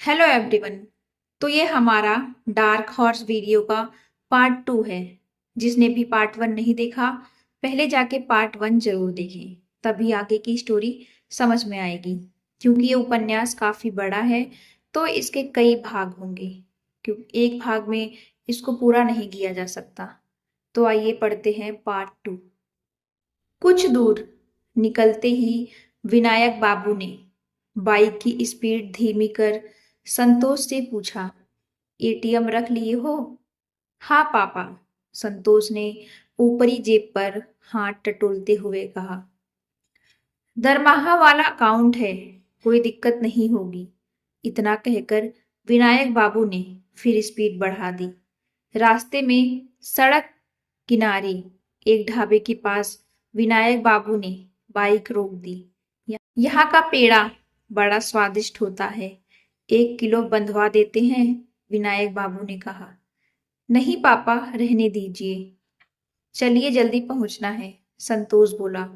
Hello everyone. तो ये हमारा डार्क हॉर्स वीडियो का पार्ट 2 है। जिसने भी पार्ट 1 नहीं देखा, पहले जाके पार्ट 1 जरूर देखें, तभी आगे की स्टोरी समझ में आएगी। क्योंकि ये उपन्यास काफी बड़ा है, तो इसके कई भाग होंगे। क्यों एक भाग में इसको पूरा नहीं किया जा सकता। तो आइए पढ़ते हैं पार्ट 2। कुछ दूर निकलते ही विनायक बाबू ने बाइक की स्पीड धीमी कर संतोष से पूछा, एटीएम रख लिए हो? हाँ पापा, संतोष ने ऊपरी जेब पर हाथ टटोलते हुए कहा। दरमाहा वाला अकाउंट है, कोई दिक्कत नहीं होगी। इतना कहकर विनायक बाबू ने फिर स्पीड बढ़ा दी। रास्ते में सड़क किनारे एक ढाबे के पास विनायक बाबू ने बाइक रोक दी। यहाँ का पेड़ा बड़ा स्वादिष्ट होता है, 1 किलो बंधवा देते हैं, विनायक बाबू ने कहा। नहीं पापा, रहने दीजिए, चलिए जल्दी पहुंचना है, संतोष बोला।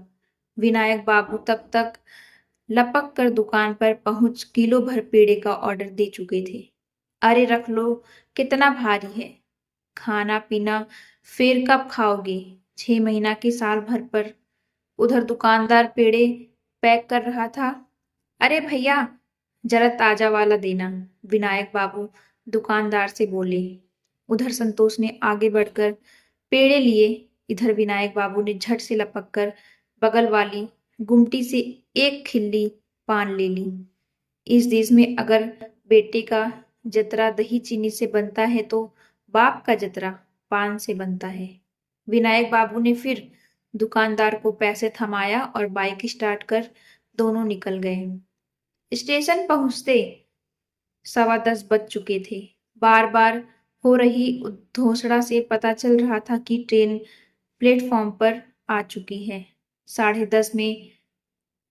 विनायक बाबू तब तक लपक कर दुकान पर पहुंच किलो भर पेड़े का ऑर्डर दे चुके थे। अरे रख लो, कितना भारी है, खाना पीना फिर कब खाओगे, 6 महीना के साल भर पर। उधर दुकानदार पेड़े पैक कर रहा था। अरे भैया, जरा ताजा वाला देना, विनायक बाबू दुकानदार से बोले। उधर संतोष ने आगे बढ़कर पेड़े लिए। इधर विनायक बाबू ने झट से लपक कर बगल वाली गुमटी से एक खिल्ली पान ले ली। इस देश में अगर बेटे का जतरा दही चीनी से बनता है, तो बाप का जतरा पान से बनता है। विनायक बाबू ने फिर दुकानदार को पैसे थमाया और बाइक स्टार्ट कर दोनों निकल गए। स्टेशन पहुंचते 10:15 बज चुके थे। बार बार हो रही धोसड़ा से पता चल रहा था कि ट्रेन प्लेटफॉर्म पर आ चुकी है। 10:30 में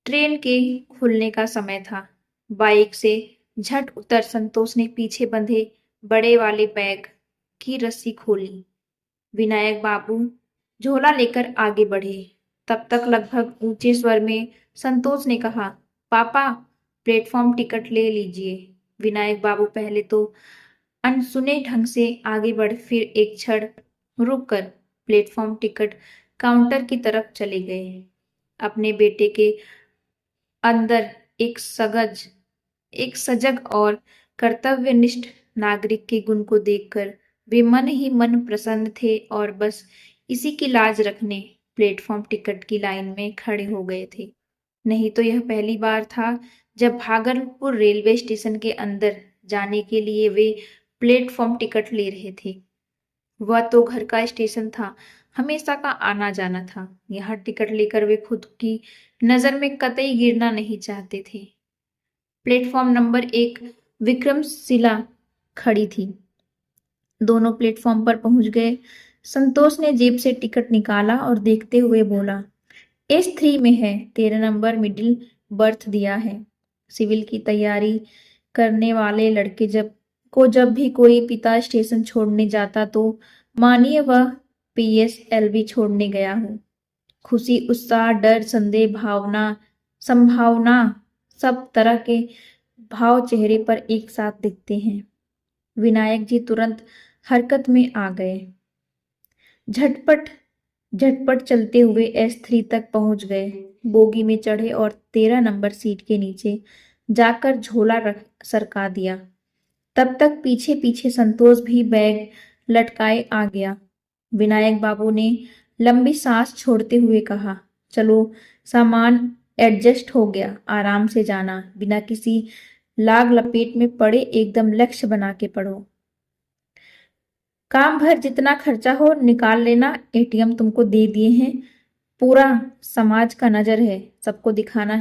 ट्रेन के खुलने का समय था। बाइक से झट उतर संतोष ने पीछे बंधे बड़े वाले बैग की रस्सी खोली। विनायक बाबू झोला लेकर आगे बढ़े। तब तक लगभग ऊंचे स्वर में संतोष ने कहा, पापा प्लेटफॉर्म टिकट ले लीजिए। विनायक बाबू पहले तो अनसुने ढंग से आगे बढ़, फिर एक क्षण रुक कर प्लेटफॉर्म टिकट काउंटर की तरफ चले गए। अपने बेटे के अंदर एक सजग और कर्तव्यनिष्ठ नागरिक के गुण को देखकर वे मन ही मन प्रसन्न थे और बस इसी की लाज रखने प्लेटफॉर्म टिकट की लाइन में खड़े हो गए थे। नहीं तो यह पहली बार था जब भागलपुर रेलवे स्टेशन के अंदर जाने के लिए वे प्लेटफॉर्म टिकट ले रहे थे। वह तो घर का स्टेशन था, हमेशा का आना जाना था। यहाँ टिकट लेकर वे खुद की नजर में कतई गिरना नहीं चाहते थे। प्लेटफॉर्म नंबर 1 विक्रमशिला खड़ी थी। दोनों प्लेटफॉर्म पर पहुंच गए। संतोष ने जेब से टिकट निकाला और देखते हुए बोला, S3 में है, 13 नंबर मिडिल बर्थ दिया है। सिविल की तैयारी करने वाले लड़के जब भी कोई पिता स्टेशन छोड़ने जाता, तो मानिए वह PSLV छोड़ने गया हो। खुशी, उत्साह, डर, संदेह, संभावना, सब तरह के भाव चेहरे पर एक साथ दिखते हैं। विनायक जी तुरंत हरकत में आ गए। झटपट झटपट चलते हुए S3 तक पहुंच गए। बोगी में चढ़े और 13 नंबर सीट के नीचे जाकर झोला सरका दिया। तब तक पीछे पीछे संतोष भी बैग लटकाए आ गया। विनायक बाबू ने लंबी सांस छोड़ते हुए कहा, चलो सामान एडजस्ट हो गया, आराम से जाना, बिना किसी लाग लपेट में पड़े एकदम लक्ष्य बना के पढ़ो। काम भर जितना खर्चा हो निकाल लेना, ATM तुमको दे दिए हैं। पूरा समाज का नजर है, सबको दिखाना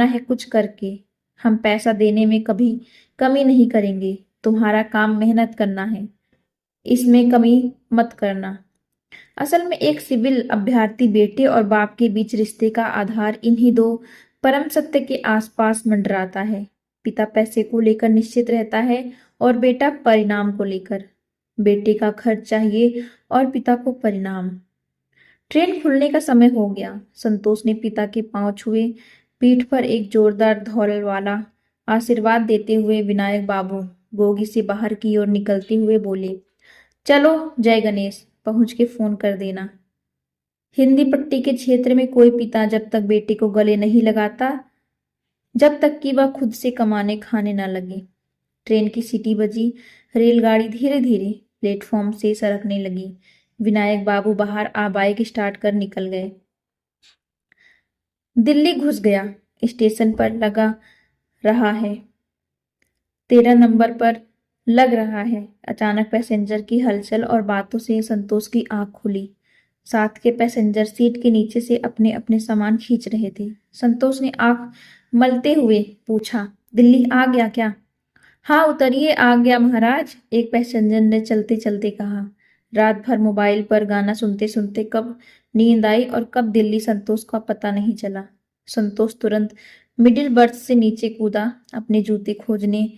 है कुछ करके। हम पैसा देने में कभी कमी नहीं करेंगे। तुम्हारा काम मेहनत करना है, इसमें कमी मत करना। असल में एक सिविल अभ्यर्थी बेटे और बाप के बीच रिश्ते का आधार इन्हीं दो परम सत्य के आसपास मंडराता है। पिता पैसे को लेकर निश्चित रहता है और बेटा परिणाम को लेकर। बेटे का खर्च चाहिए और पिता को परिणाम। ट्रेन खुलने का समय हो गया। संतोष ने पिता के पांव छुए। पीठ पर एक जोरदार धौल वाला आशीर्वाद देते हुए विनायक बाबू बोगी से बाहर की ओर निकलते हुए बोले, चलो जय गणेश, पहुंच के फोन कर देना। हिंदी पट्टी के क्षेत्र में कोई पिता जब तक बेटे को गले नहीं लगाता जब तक कि वह खुद से कमाने खाने न लगे। ट्रेन की सीटी बजी, रेलगाड़ी धीरे धीरे प्लेटफॉर्म से सरकने लगी। विनायक बाबू बाहर आ बाइक स्टार्ट कर निकल गए। दिल्ली घुस गया, स्टेशन पर लगा रहा है, 13 नंबर पर लग रहा है। अचानक पैसेंजर की हलचल और बातों से संतोष की आंख खुली। साथ के पैसेंजर सीट के नीचे से अपने अपने सामान खींच रहे थे। संतोष ने आंख मलते हुए पूछा, दिल्ली आ गया क्या? हाँ उतरिए, आ गया महाराज, एक पैसेंजर ने चलते चलते कहा। रात भर मोबाइल पर गाना सुनते सुनते कब नींद आई और कब दिल्ली संतोष का पता नहीं चला। संतोष तुरंत मिडिल बर्थ से नीचे कूदा, अपने जूते खोजने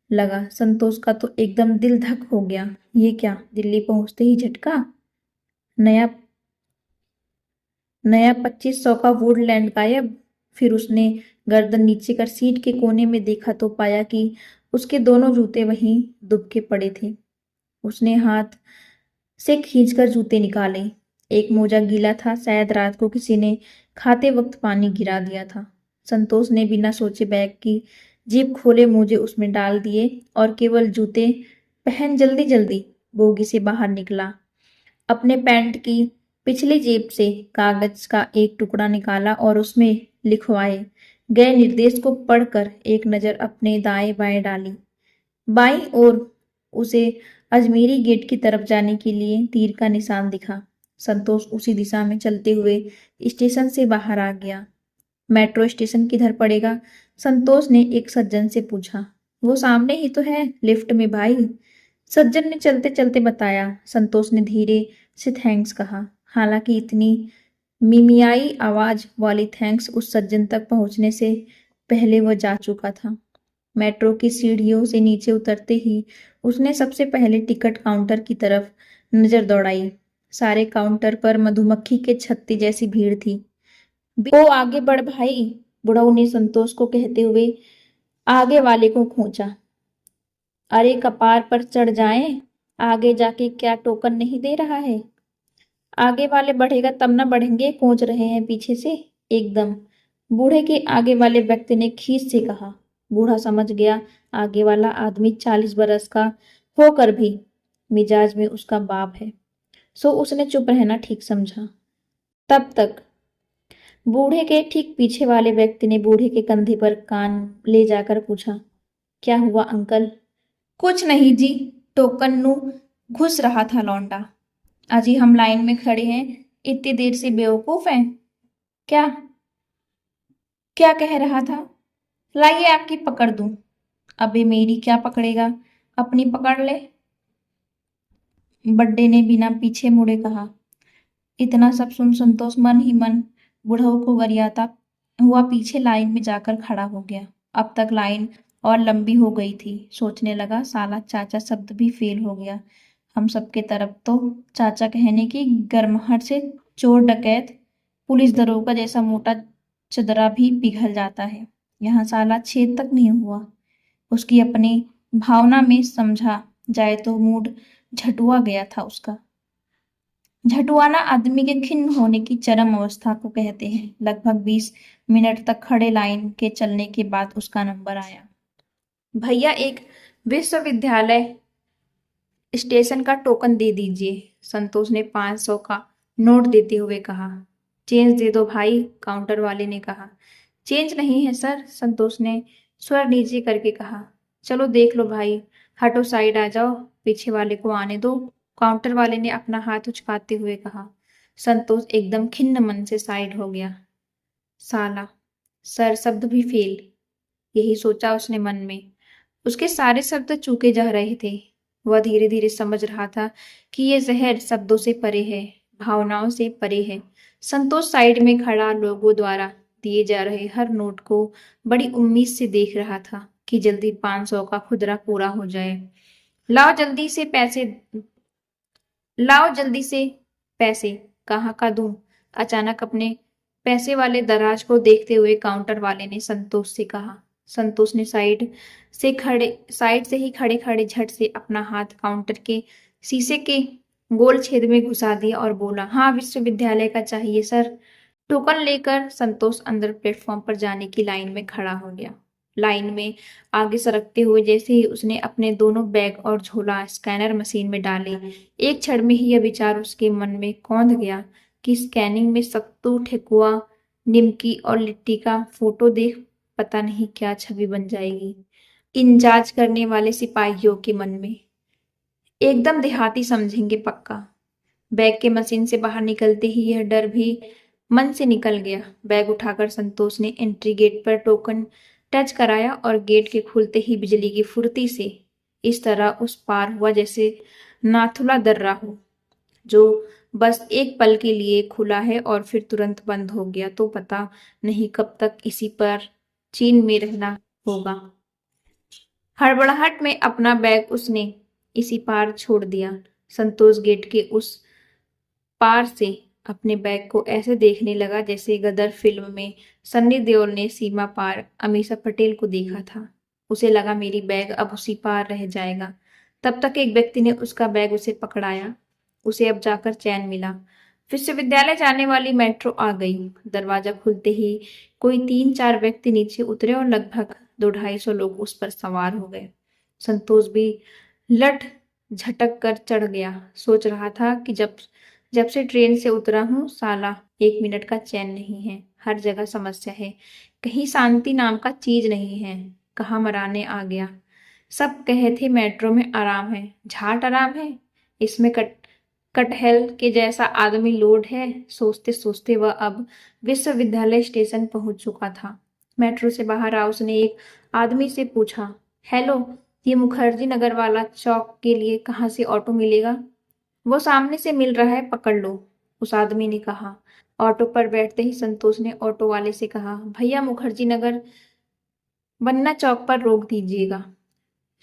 लगा। संतोष का तो एकदम दिल धक हो गया। ये क्या, दिल्ली पहुंचते ही झटका? नया नया 2500 का वुडलैंड गायब। फिर उसने गर्दन नीचे कर सीट के कोने में देखा तो पाया कि उसके दोनों जूते वहीं दुबके पड़े थे। उसने हाथ से खींचकर जूते निकाले। एक मोजा गीला था, शायद रात को किसी ने खाते वक्त पानी गिरा दिया था। संतोष ने बिना सोचे बैग की जेब खोले, मोजे उसमें डाल दिए और केवल जूते पहन जल्दी जल्दी बोगी से बाहर निकला। अपने पैंट की पिछली जेब से कागज का एक टुकड़ा निकाला और उसमें लिखवाए गए निर्देश को पढ़कर एक नजर अपने दाएं बाएं डाली। बाईं ओर उसे अजमेरी गेट की तरफ जाने के लिए तीर का निशान दिखा। संतोष उसी दिशा में चलते हुए स्टेशन से बाहर आ गया। मेट्रो स्टेशन किधर पड़ेगा? संतोष ने एक सज्जन से पूछा। वो सामने ही तो है, लिफ्ट में भाई, सज्जन ने चलते चलते बताया। संतोष ने धीरे से थैंक्स कहा। हालांकि इतनी मिमियाई आवाज वाली थैंक्स उस सज्जन तक पहुंचने से पहले वह जा चुका था। मेट्रो की सीढ़ियों से नीचे उतरते ही उसने सबसे पहले टिकट काउंटर की तरफ नजर दौड़ाई। सारे काउंटर पर मधुमक्खी के छत्ते जैसी भीड़ थी। ओ आगे बढ़ भाई, बुढ़ऊ ने संतोष को कहते हुए आगे वाले को खींचा। अरे कपार पर चढ़ जाएं, आगे जाके क्या टोकन नहीं दे रहा है? आगे वाले बढ़ेगा तब ना बढ़ेंगे, पहुंच रहे हैं पीछे से एकदम, बूढ़े के आगे वाले व्यक्ति ने खींच से कहा। बूढ़ा समझ गया आगे वाला आदमी 40 बरस का होकर भी मिजाज में उसका बाप है, सो उसने चुप रहना ठीक समझा। तब तक बूढ़े के ठीक पीछे वाले व्यक्ति ने बूढ़े के कंधे पर कान ले जाकर पूछा, क्या हुआ अंकल? कुछ नहीं जी, टोकन नु घुस रहा था लौंडा। अजी हम लाइन में खड़े हैं, इतनी देर से बेवकूफ हैं क्या? क्या कह रहा था? लाइए आपकी पकड़ दूं। अबे मेरी क्या पकड़ेगा, अपनी पकड़ ले, बड्डे ने बिना पीछे मुड़े कहा। इतना सब सुन संतोष मन ही मन बुढ़ऊ को गरियाता हुआ पीछे लाइन में जाकर खड़ा हो गया। अब तक लाइन और लंबी हो गई थी। सोचने लगा साला चाचा शब्द भी फेल हो गया। हम सबके तरफ तो चाचा कहने की गर्माहट से चोर डकैत पुलिस दरोगा जैसा मोटा चदरा भी पिघल जाता है। यहाँ साला छेद तक नहीं हुआ। उसकी अपनी भावना में समझा जाए तो मूड झटुआ गया था उसका। झटुआना आदमी के खिन्न होने की चरम अवस्था को कहते हैं। लगभग 20 मिनट तक खड़े लाइन के चलने के बाद उसका नंबर आया। भैया एक विश्वविद्यालय स्टेशन का टोकन दे दीजिए, संतोष ने 500 का नोट देते हुए कहा। चेंज दे दो भाई, काउंटर वाले ने कहा। चेंज नहीं है सर, संतोष ने स्वर नीचे करके कहा। चलो देख लो भाई, हटो साइड आ जाओ, पीछे वाले को आने दो, काउंटर वाले ने अपना हाथ उचकाते हुए कहा। संतोष एकदम खिन्न मन से साइड हो गया। साला, सर शब्द भी फेल, यही सोचा उसने मन में। उसके सारे शब्द चूके जा रहे थे। वह धीरे धीरे समझ रहा था कि ये जहर शब्दों से परे है, भावनाओं से परे है। संतोष साइड में खड़ा लोगों द्वारा दिए जा रहे हर नोट को बड़ी उम्मीद से देख रहा था कि जल्दी 500 का खुदरा पूरा हो जाए। लाओ जल्दी से पैसे, लाओ जल्दी से पैसे, कहाँ का दूं? अचानक अपने पैसे वाले दराज को देखते हुए काउंटर वाले ने संतोष से कहा। संतोष ने साइड से ही खड़े खड़े झट से अपना हाथ काउंटर के शीशे के गोल छेद में घुसा दिया और बोला, हाँ विश्वविद्यालय का चाहिए सर। टोकन लेकर संतोष अंदर प्लेटफॉर्म पर जाने की लाइन में खड़ा हो गया। लाइन में आगे सरकते हुए जैसे ही उसने अपने दोनों बैग और झोला स्कैनर मशीन में डाले, एक क्षण में ही यह विचार उसके मन में कौंध गया कि स्कैनिंग में सत्तू, ठेकुआ, निमकी और लिट्टी का फोटो देख पता नहीं क्या छवि बन जाएगी इंचार्ज करने वाले सिपाहियों के मन में। एकदम देहाती समझेंगे पक्का। बैग के मशीन से बाहर निकलते ही यह डर भी मन से निकल गया। बैग उठाकर संतोष ने एंट्री गेट पर टोकन टच कराया और गेट के खुलते ही बिजली की फुर्ती से इस तरह उस पार हुआ जैसे नाथुला दर्रा हो, जो बस एक पल के लिए खुला है और फिर तुरंत बंद हो गया, तो पता नहीं कब तक इसी पर चीन में रहना होगा। हड़बड़ाहट में अपना बैग उसने इसी पार छोड़ दिया। संतोष गेट के उस पार से अपने बैग को ऐसे देखने लगा जैसे गदर फिल्म में सन्नी देओल ने सीमा पार अमीषा पटेल को देखा था। उसे लगा मेरी बैग अब उसी पार रह जाएगा। तब तक एक व्यक्ति ने उसका बैग उसे पकड़ाया। उसे अब जाकर चैन मिला। विश्वविद्यालय जाने वाली मेट्रो आ गई। दरवाजा खुलते ही कोई 3-4 व्यक्ति नीचे उतरे और लगभग 200-250 लोग उस पर सवार हो गए। संतोष भी लट झटक कर चढ़ गया। सोच रहा था कि जब जब से ट्रेन से उतरा हूँ साला 1 मिनट का चैन नहीं है। हर जगह समस्या है। कहीं शांति नाम का चीज नहीं है। कहाँ मराने आ गया। सब कहे थे मेट्रो में आराम है। झाट आराम है। इसमें कटहल के जैसा आदमी लोड है। सोचते सोचते वह अब विश्वविद्यालय स्टेशन पहुंच चुका था। मेट्रो से बाहर आ उसने एक आदमी से पूछा, हेलो, ये मुखर्जी नगर वाला चौक के लिए कहाँ से ऑटो मिलेगा? वो सामने से मिल रहा है, पकड़ लो, उस आदमी ने कहा। ऑटो पर बैठते ही संतोष ने ऑटो वाले से कहा, भैया मुखर्जी नगर बन्ना चौक पर रोक दीजिएगा।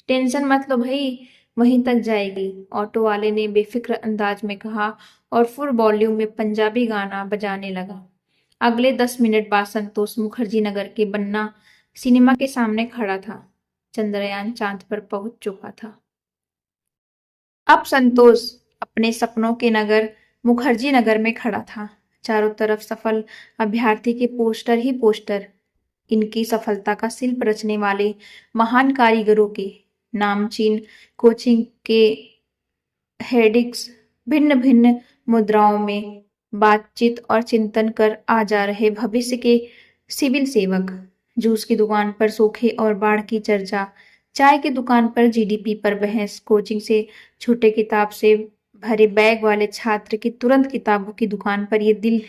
टेंशन मत लो भाई, वहीं तक जाएगी, ऑटो वाले ने बेफिक्र अंदाज में कहा और फुल वॉल्यूम में पंजाबी गाना बजाने लगा। अगले 10 मिनट बाद संतोष मुखर्जी नगर के बन्ना सिनेमा के सामने खड़ा था। चंद्रयान चांद पर पहुंच चुका था। अब संतोष अपने सपनों के नगर मुखर्जी नगर में खड़ा था। चारों तरफ सफल अभ्यर्थी के पोस्टर ही पोस्टर। इनकी सफलता का शिल्प रचने वाले महान कारीगरों के नामचीन कोचिंग के हेडिक्स भिन्न भिन्न मुद्राओं में बातचीत और चिंतन कर आ जा रहे भविष्य के सिविल सेवक। जूस की दुकान पर सूखे और बाढ़ की चर्चा, चाय की दुकान पर जीडीपी पर बहस, कोचिंग से छोटे किताब से भरे बैग वाले छात्र की तुरंत किताबों की दुकान पर ये दिल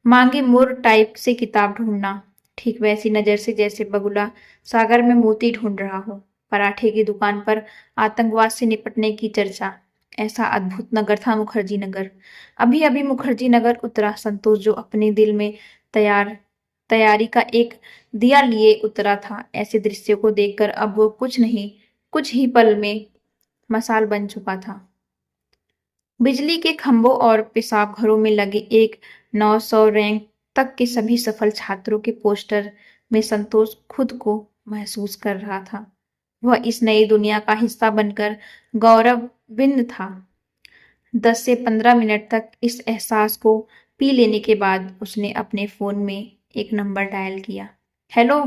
मांगे मोर टाइप से किताब ढूंढना, ठीक वैसी नजर से जैसे बगुला सागर में मोती ढूंढ रहा हो। पराठे की दुकान पर आतंकवाद से निपटने की चर्चा। ऐसा अद्भुत नगर था मुखर्जी नगर। अभी अभी मुखर्जी नगर उतरा संतोष, जो अपने दिल में तैयारी का एक दिया लिए उतरा था। ऐसे दृश्य को देखकर अब वो कुछ ही पल में मसाल बन चुका था। बिजली के खंभों और पेशाब घरों में लगे एक 900 रैंक तक के सभी सफल छात्रों के पोस्टर में संतोष खुद को महसूस कर रहा था। वह इस नई दुनिया का हिस्सा बनकर गौरवान्वित था। 10 से 15 मिनट तक इस एहसास को पी लेने के बाद उसने अपने फोन में एक नंबर डायल किया। हेलो,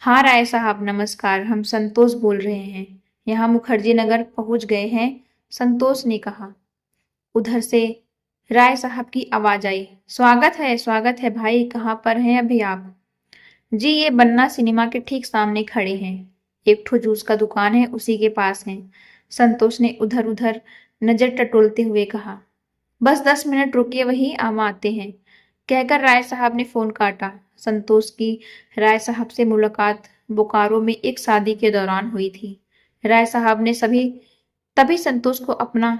हाँ राय साहब, नमस्कार, हम संतोष बोल रहे हैं, यहाँ मुखर्जी नगर पहुंच गए हैं, संतोष ने कहा। उधर से राय साहब की आवाज आई, स्वागत है भाई, कहाँ पर हैं अभी आप? जी ये बन्ना सिनेमा के ठीक सामने खड़े हैं, एक ठो जूस का दुकान है उसी के पास हैं, संतोष ने उधर उधर नजर टटोलते हुए कहा। बस 10 मिनट रुकिए, वही हम आते हैं, कहकर राय साहब ने फोन काटा। संतोष की राय साहब से मुलाकात बोकारो में एक शादी के दौरान हुई थी। राय साहब ने तभी संतोष को अपना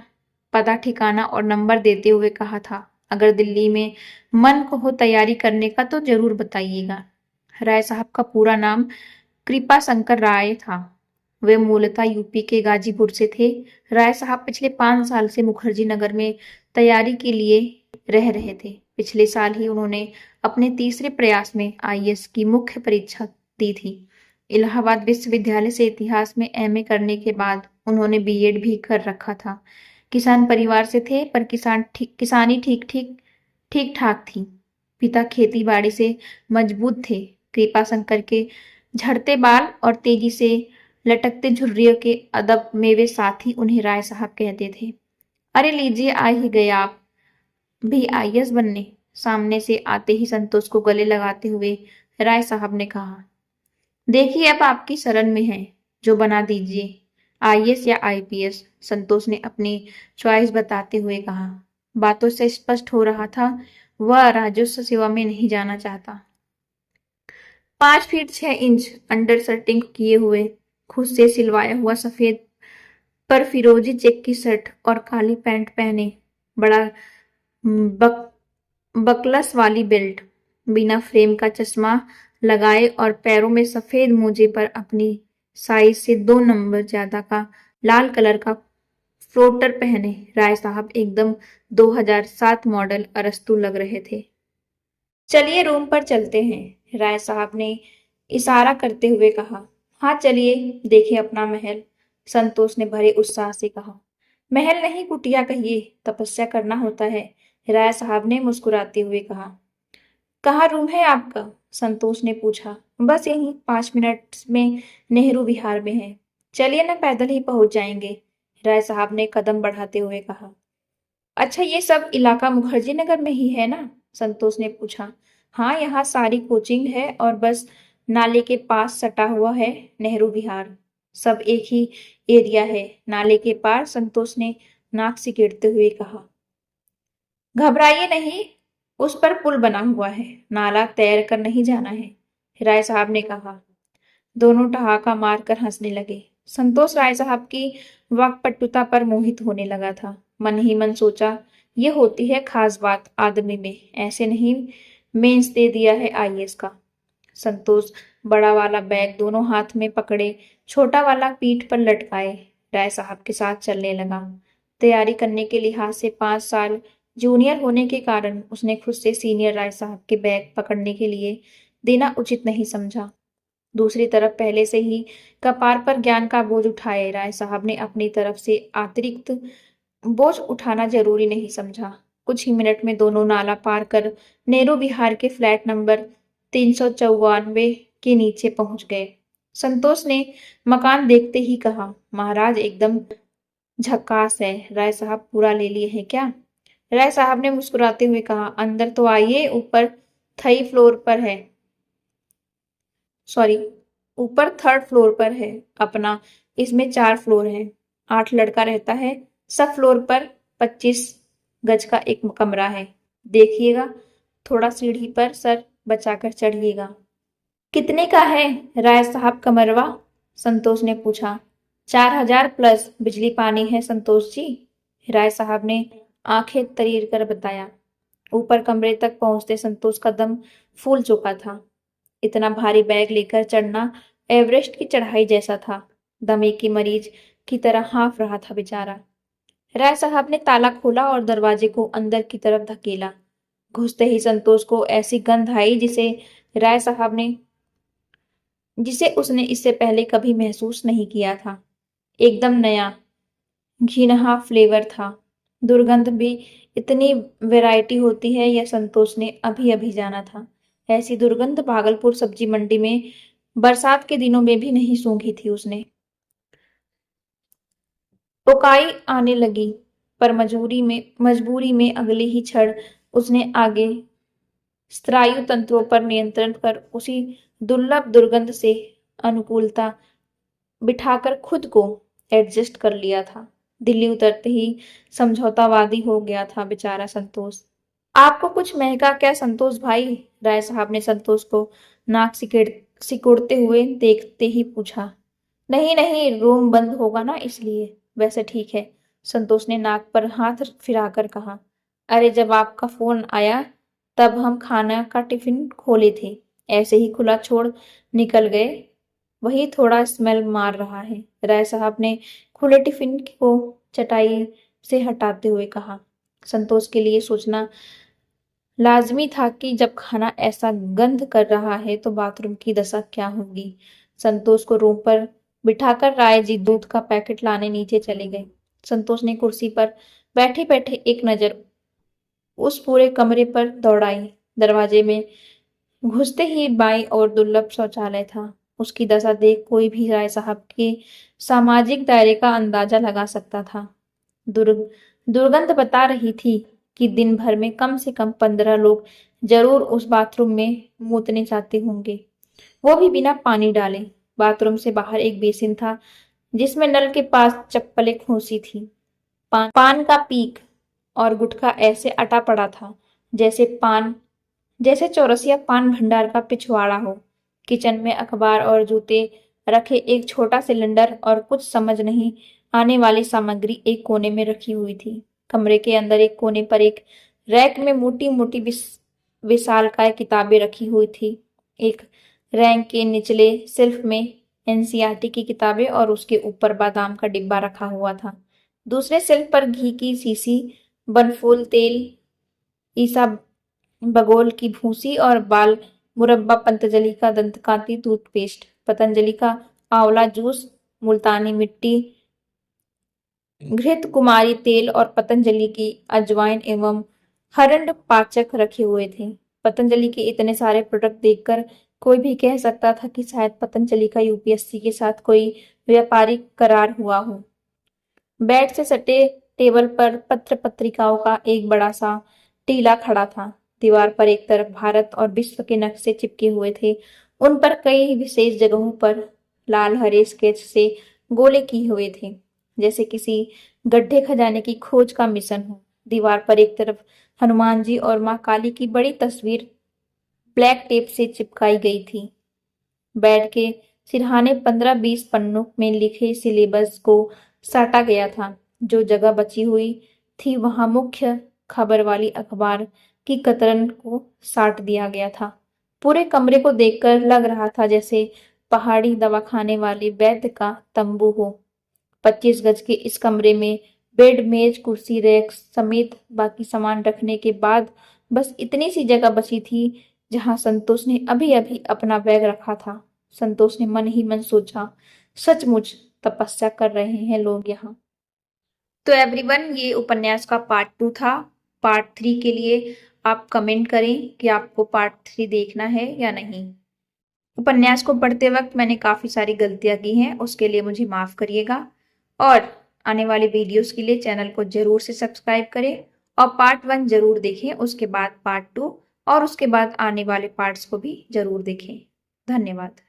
पता ठिकाना और नंबर देते हुए कहा था, अगर दिल्ली में मन को हो तैयारी करने का तो जरूर बताइएगा। राय साहब का पूरा नाम कृपा शंकर राय था। वे मूलतः यूपी के गाजीपुर से थे। राय साहब पिछले 5 साल से मुखर्जी नगर में तैयारी के लिए रह रहे थे। पिछले साल ही उन्होंने अपने तीसरे प्रयास में आईएएस की मुख्य परीक्षा दी थी। इलाहाबाद विश्वविद्यालय से इतिहास में एमए करने के बाद उन्होंने बीएड भी कर रखा था। किसान परिवार से थे, पर किसानी ठीक ठाक थी। पिता खेती बाड़ी से मजबूत थे। कृपा शंकर के झड़ते बाल और तेजी से लटकते झुर्रियों के अदब मेवे साथ ही उन्हें राय साहब कहते थे। अरे लीजिए, आ ही गए आप भी आईएएस बनने। सामने से आते ही संतोष को गले लगाते हुए राय साहब ने कहा, देखिए अब आपकी शरण में है, जो बना दीजिए, आईएएस या आईपीएस। संतोष ने अपनी चॉइस बताते हुए कहा। बातों से स्पष्ट हो रहा था वह राजस्व सेवा में नहीं जाना चाहता। 5 फीट 6 इंच अंडर शर्टिंग किए हुए, खुद से सिलवाया हुआ सफेद पर फिरोजी चेक की शर्ट और काली पैंट पहने, बड़ा बक, बकलस वाली बेल्ट, बिना फ्रेम का चश्मा लगाए और पैरों में सफेद मोजे पर अपनी साइज से 2 नंबर ज्यादा का लाल कलर का फ्लोटर पहने राय साहब एकदम 2007 मॉडल अरस्तु लग रहे थे। चलिए रूम पर चलते हैं, राय साहब ने इशारा करते हुए कहा। हाँ चलिए, देखें अपना महल, संतोष ने भरे उत्साह से कहा। महल नहीं कुटिया कहिए, तपस्या करना होता है, राय साहब ने मुस्कुराते हुए कहा। कहाँ रूम है आपका? संतोष ने पूछा। बस यहीं 5 मिनट में नेहरू विहार में है। चलिए ना, पैदल ही पहुंच जाएंगे, राय साहब ने कदम बढ़ाते हुए कहा। अच्छा, ये सब इलाका मुखर्जी नगर में ही है ना? संतोष ने पूछा। हाँ, यहाँ सारी कोचिंग है और बस नाले के पास सटा हुआ है नेहरू विहार। सब एक ही एरिया है। नाले के पार, संतोष ने नाक सिकेड़ते हुए कहा। घबराइए नहीं, उस पर पुल बना हुआ है, नाला तैर कर नहीं जाना है, राय साहब ने कहा। दोनों ठहाका मारकर हंसने लगे। संतोष राय साहब की वाक्पटुता पर मोहित होने लगा था। मन ही मन सोचा, ये होती है खास बात आदमी में, ऐसे नहीं मेंस दे दिया है आईएएस का। संतोष बड़ा वाला बैग दोनों हाथ में पकड़े, छोटा वाला पीठ पर लटकाए राय साहब के साथ चलने लगा। तैयारी करने के लिहाज से 5 साल जूनियर होने के कारण उसने खुद से सीनियर राय साहब के बैग पकड़ने के लिए देना उचित नहीं समझा। दूसरी तरफ पहले से ही कपार पर ज्ञान का बोझ उठाए राय साहब ने अपनी तरफ से अतिरिक्त बोझ उठाना जरूरी नहीं समझा। कुछ ही मिनट में दोनों नाला पार कर नेहरू विहार के फ्लैट नंबर 394 के नीचे पहुंच गए। संतोष ने मकान देखते ही कहा, महाराज एकदम झक्कास है। राय साहब पूरा ले लिए हैं क्या? राय साहब ने मुस्कुराते हुए कहा, अंदर तो आइए, ऊपर थई फ्लोर पर है, सॉरी ऊपर 3rd फ्लोर पर है अपना। इसमें 4 फ्लोर है, 8 लड़का रहता है। सब फ्लोर पर 25 गज का एक कमरा है। देखिएगा, थोड़ा सीढ़ी पर सर बचाकर चढ़िएगा। कितने का है राय साहब कमरवा? संतोष ने पूछा। 4000 प्लस बिजली पानी है संतोष जी, राय साहब ने आंखें तरीर कर बताया। ऊपर कमरे तक पहुंचते संतोष का दम फूल चुका था। इतना भारी बैग लेकर चढ़ना एवरेस्ट की चढ़ाई जैसा था। दमे की मरीज की तरह हाँफ रहा था बेचारा। राय साहब ने ताला खोला और दरवाजे को अंदर की तरफ धकेला। घुसते ही संतोष को ऐसी गंध आई जिसे उसने इससे पहले कभी महसूस नहीं किया था। एकदम नया घिनहा फ्लेवर था। दुर्गंध भी इतनी वैरायटी होती है, यह संतोष ने अभी अभी जाना था। ऐसी दुर्गंध भागलपुर सब्जी मंडी में बरसात के दिनों में भी नहीं सूंघी थी उसने। उकाई आने लगी, पर मजबूरी में अगले ही क्षण उसने आगे स्नायु तंत्रों पर नियंत्रण कर उसी दुर्लभ दुर्गंध से अनुकूलता बिठाकर खुद को एडजस्ट कर लिया था। दिल्ली उतरते ही समझौतावादी हो गया था बेचारा संतोष। आपको कुछ महका क्या संतोष भाई? राय साहब ने संतोष को नाक सिकुड़ते हुए देखते ही पूछा। नहीं नहीं, रूम बंद होगा ना इसलिए। वैसे ठीक है, संतोष ने नाक पर हाथ फिराकर कहा। अरे जब आपका फोन आया तब हम खाना का टिफिन खोले थे, ऐसे ही खुला छोड़ निकल गए, वही थोड़ा स्मेल मार रहा है, राय साहब ने खुले टिफिन को चटाई से हटाते हुए कहा। संतोष के लिए सोचना लाजमी था कि जब खाना ऐसा गंध कर रहा है तो बाथरूम की दशा क्या होगी। संतोष को रूम पर बिठाकर राय जी दूध का पैकेट लाने नीचे चले गए। संतोष ने कुर्सी पर बैठे बैठे एक नजर उस पूरे कमरे पर दौड़ाई। दरवाजे में घुसते ही बाईं ओर दुर्लभ शौचालय था। उसकी दशा देख कोई भी राय साहब के सामाजिक दायरे का अंदाजा लगा सकता था। दुर्गंध बता रही थी कि दिन भर में कम से कम 15 लोग जरूर उस बाथरूम में मूतने जाते होंगे, वो भी बिना पानी डाले। बाथरूम से बाहर एक बेसिन था जिसमें नल के पास चप्पलें खोसी थी। पान का पीक और गुटखा ऐसे अटा पड़ा था जैसे चौरसिया पान भंडार का पिछवाड़ा हो। किचन में अखबार और जूते रखे एक छोटा सिलेंडर और कुछ समझ नहीं आने वाली सामग्री एक कोने में रखी हुई थी। कमरे के अंदर एक कोने पर एक रैक में मोटी मोटी विशालकाय किताबें रखी हुई थी। एक रैक के निचले शेल्फ में एनसीईआरटी की किताबें और उसके ऊपर बादाम का डिब्बा रखा हुआ था। दूसरे शेल्फ पर घी की शीशी, बनफूल तेल, ईसा बगोल की भूसी और बाल मुरब्बा, पतंजलि का दंतकांति टूथपेस्ट, पतंजलि का आंवला जूस, मुल्तानी मिट्टी, घृत कुमारी तेल और पतंजलि की अजवाइन एवं हरंड पाचक रखे हुए थे। पतंजलि के इतने सारे प्रोडक्ट देखकर कोई भी कह सकता था कि शायद पतंजलि का यूपीएससी के साथ कोई व्यापारिक करार हुआ हो। बेड से सटे टेबल पर पत्र पत्रिकाओं का एक बड़ा सा टीला खड़ा था। दीवार पर एक तरफ भारत और विश्व के नक्शे चिपके हुए थे। उन पर कई विशेष जगहों पर लाल हरे स्केच से गोले किए हुए थे, जैसे किसी गड्ढे खजाने की खोज का मिशन हो। दीवार पर एक तरफ हनुमान जी और माँ काली की बड़ी तस्वीर ब्लैक टेप से चिपकाई गई थी। बेड के सिरहाने 15-20 पन्नों में लिखे सिलेबस को साटा गया था। जो जगह बची हुई थी वहां मुख्य खबर वाली अखबार की कतरन को साट दिया गया था। पूरे कमरे को देखकर लग रहा था जैसे पहाड़ी दवाखाने वाले वैद्य का तंबू हो। 25 गज के इस कमरे में बेड, मेज, कुर्सी, रैक समेत बाकी सामान रखने के बाद बस इतनी सी जगह बची थी जहां संतोष ने अभी अभी अपना बैग रखा था। संतोष ने मन ही मन सोचा, सचमुच तपस्या कर रहे हैं लोग यहाँ। तो एवरीवन, ये उपन्यास का पार्ट 2 था। पार्ट 3 के लिए आप कमेंट करें कि आपको पार्ट 3 देखना है या नहीं। उपन्यास को पढ़ते वक्त मैंने काफी सारी गलतियां की हैं, उसके लिए मुझे माफ करिएगा। और आने वाली वीडियोस के लिए चैनल को जरूर से सब्सक्राइब करें और पार्ट 1 जरूर देखें, उसके बाद पार्ट 2 और उसके बाद आने वाले पार्ट्स को भी जरूर देखें। धन्यवाद।